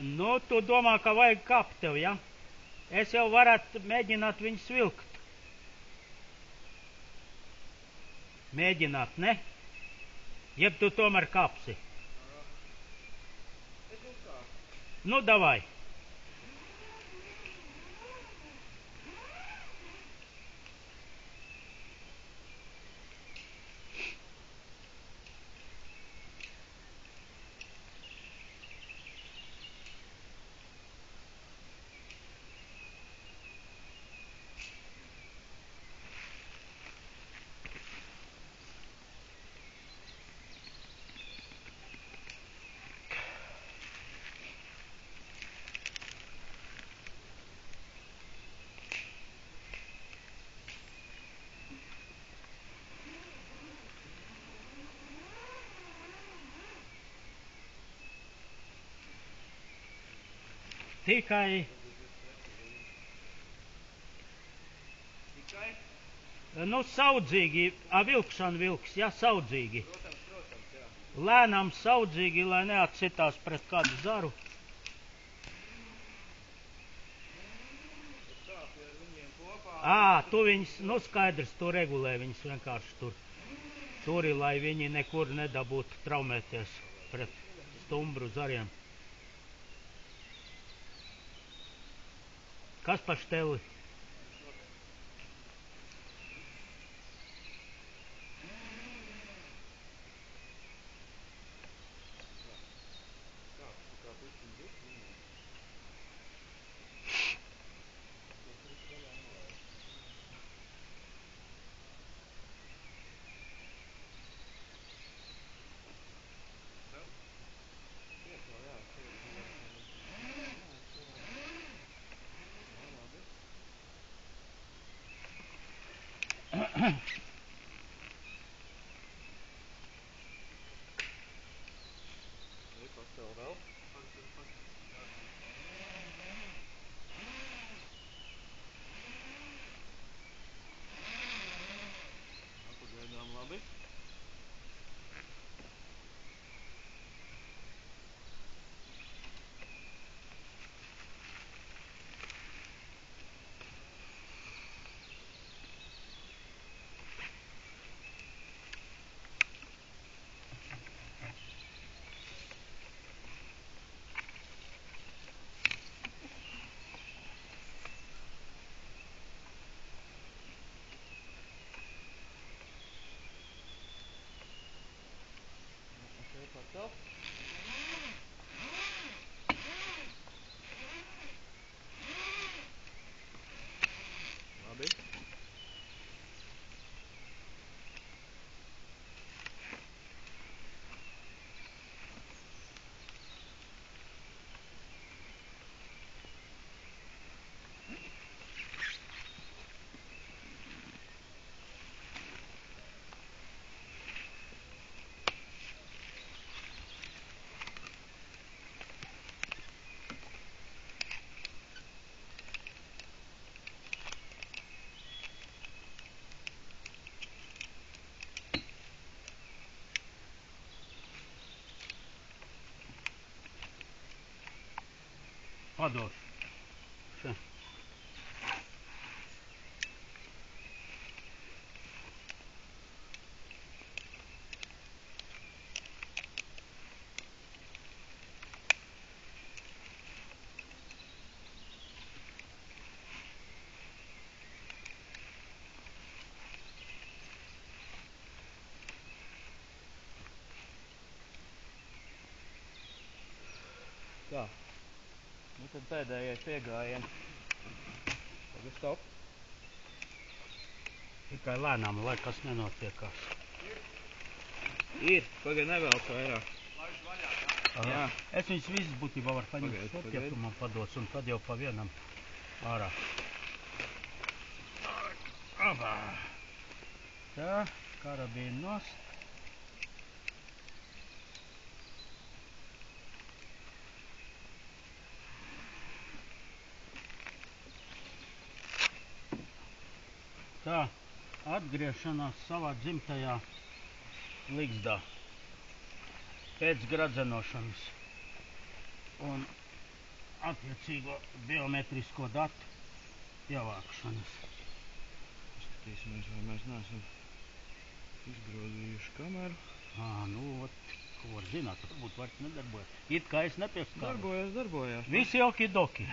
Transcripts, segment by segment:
Nu, tu domā, ka vajag kapt tev, ja? Es jau varētu mēģināt viņus vilkt. Mēģināt, ne? Jeb tu tomēr kapsi. Nu, davai. Tikai, nu, saudzīgi, vilkšana vilks, ja, saudzīgi. Protams, jā. Lēnām saudzīgi, lai neatsitās pret kādu zaru. Sāpja ar viņiem kopā. Tu viņus, nu, skaidrs, tu regulē viņus vienkārši tur. Turi, lai viņi nekur nedabūtu traumēties pret stumbru zariem. Kas pa šteli? Pagaidām labi. Labi. Padošu. Še. Tā. Nu tad pēdējais piegājiens. Tagad stop. Tikai lēnām, lai kas nenotiekās. Ir. Pagaid nevelc vairāk. Laiž vaļā, jā? Jā. Es viņus visus būtībā varu paņemt Pagaid, šeit, ja pagaid. tu man pados, un tad jau pa vienam ārā. Abā. Tā, karabīnu nost. Tā, atgriešanās savā dzimtajā Ligzdā pēc gradzenošanas. Un attiecīgo biometrisko datu ievākšanas. Skatīsimies, vai mēs neesam izgrozījuši kameru. Nu, ko var zināt, varbūt vairs nedarbojas. It kā es nepieskāru. Darbojās. Visi joki-doki.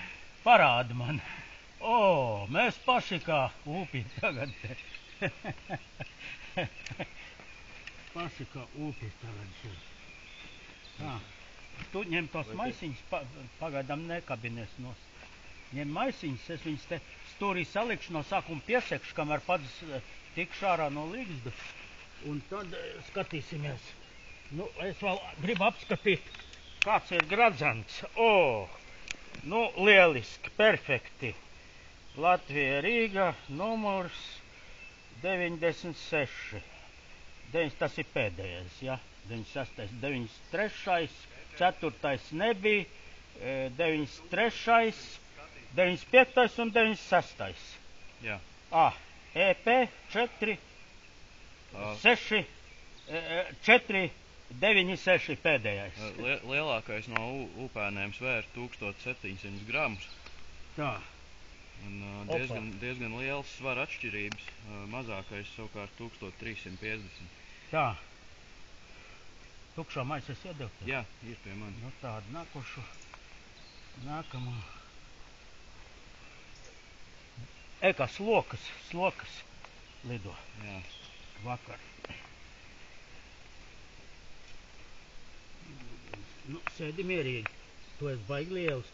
Parādi man. Mēs paši kā upī tagad te. Paši kā upī tagad šeit. Tā. Tu ņem tos maisiņus, pagaidām nekabinies nost. Ņem maisiņus, es viņus te stūrī salikšu no sākuma piesekšu, kamēr pats tikšu ārā no līgzdu. Un tad skatīsimies. Nu, es vēl gribu apskatīt, kāds ir gradzens. Lieliski, perfekti. Latvija, Rīga, numurs 96. Tas ir pēdējais, ja? 96, 93, 4. nebija, 93, 95 un 96. Jā. EP 4, 6, 4, 9, 6 pēdējais. Lielākais no upēniem svēr 1700 gramus. Tā. Un diezgan liels svara atšķirības. Mazākais savukārt 1350. Tā. Tukšo maisu es iedevu tev? Jā, ir pie manis. Nu tādu nākamo. Kā slokas lido. Jā. Vakar. Nu, sēdi mierīgi. Tu esi baigi liels,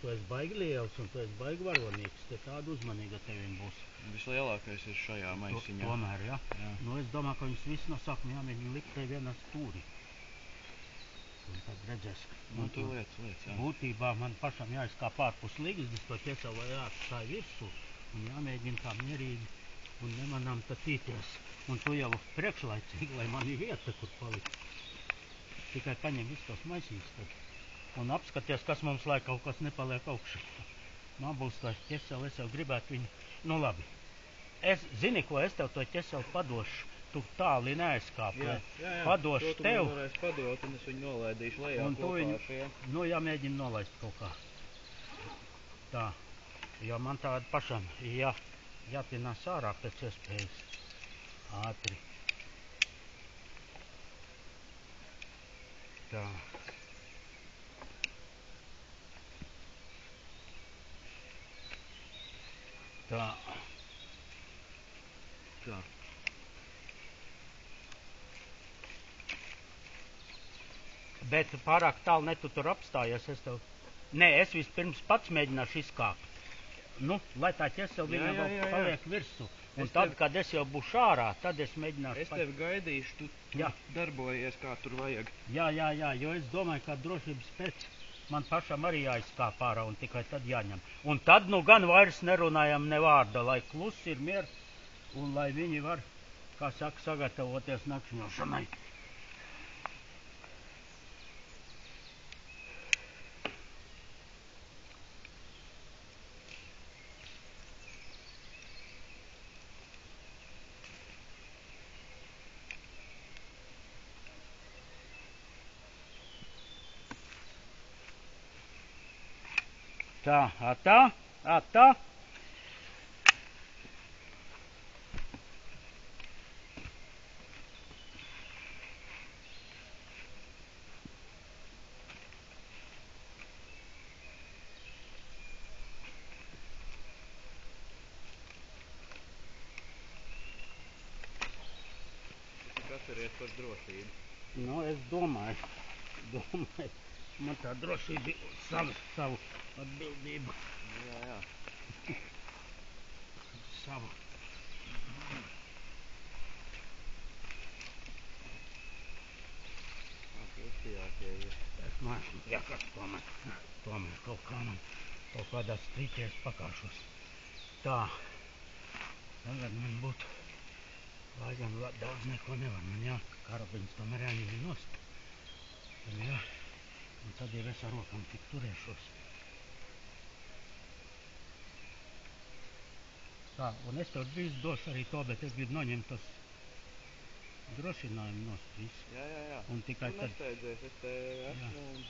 un tu esi baigi varonīgs. Te tāda uzmanīga tevim būs. Vislielākais ir šajā maisiņā. Tomēr, ja? Jā. Nu, es domāju, ka viņus visu no sākuma jāmēģina likt te vienā stūrī. Un tad redzēs. Nu, tu liec, jā. Būtībā man pašam jāizkāp ārpus līgzdas, to ķeselu vai jāatstāj virsū. Un jāmēģina tā mierīgi un nemanām tatīties. Un tu jau priekšlaicīgi, lai man ir vieta, kur palikt. Tikai paņem visus tos maisiņus tad. Un apskaties, kas mums lai kaut kas nepaliek augšā. Man būs to ķeseli, es jau gribētu viņu. Nu labi. Zini, ko es tev to ķeseli padošu? Tu tāli neaizkāp. Jā. Padošu to tev. Tu man varēsi padot, un es viņu nolaidīšu lejā Un tu kopā viņu, ar šiem. nu jāmēģina nolaist kaut kā. Tā. Jo man tāda pašam jātinās ārā pēc iespējas. Ātri. Tā. Tā. Tā. Bet pārāk tālu ne tu tur apstājies, es tev... Nē, es vispirms pats mēģināšu izkāpt. Nu, lai tā ķeseli viņam vēl paliek virsū. Un tad, kad es jau būšu ārā, tad es mēģināšu... Es tevi gaidīšu, tu darbojies kā tur vajag. Jā, jo es domāju, ka drošības pēc man pašam arī jāizkāp ārā un tikai tad jāņem. Un tad nu gan vairs nerunājam ne vārda, lai kluss ir miers un lai viņi var, kā saka, sagatavoties nakšņošanai. Tā, tā. Atceries par drošību. Nu, es domāju, man tā drošība ir savu atbildību. Jā. Savu. Es māšu, kas tomēr kaut kādā strīties pakāšos. Tā. Tagad man būtu, lai gan daudz neko nevar, man karabiņas tomēr jāņem nost. Un tad jau es ar rokam tik turēšos. Tā, un es tev drīz došu arī to, bet es gribu noņemt tos drošinājumu nost visu. Jā. Un tikai tu tad... nesteidzies, es te esmu un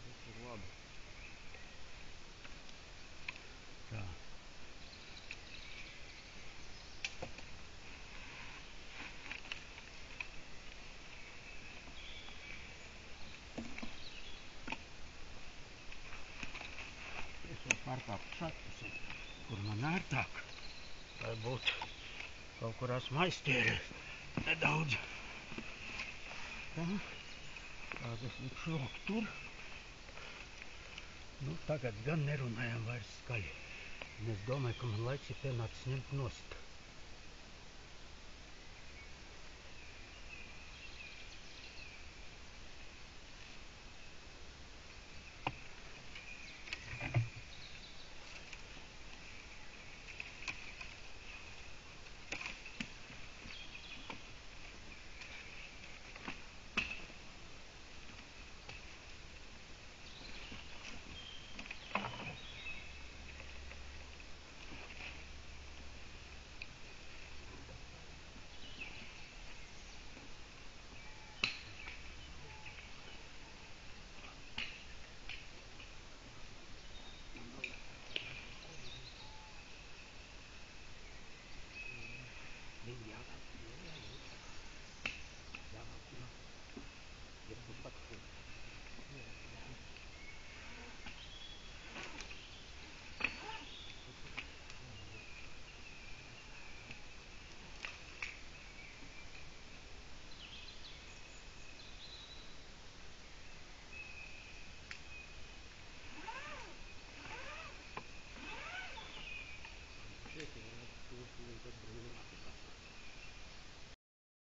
viss ir labi. šatus, kur man ērtāk, lai būtu kaut kur esmu aizķēries nedaudz. Tā, tād es likšu roku tur. Nu, tagad gan nerunājam vairs skaļi. Un es domāju, ka man laiks ir pienācis ņemt nost.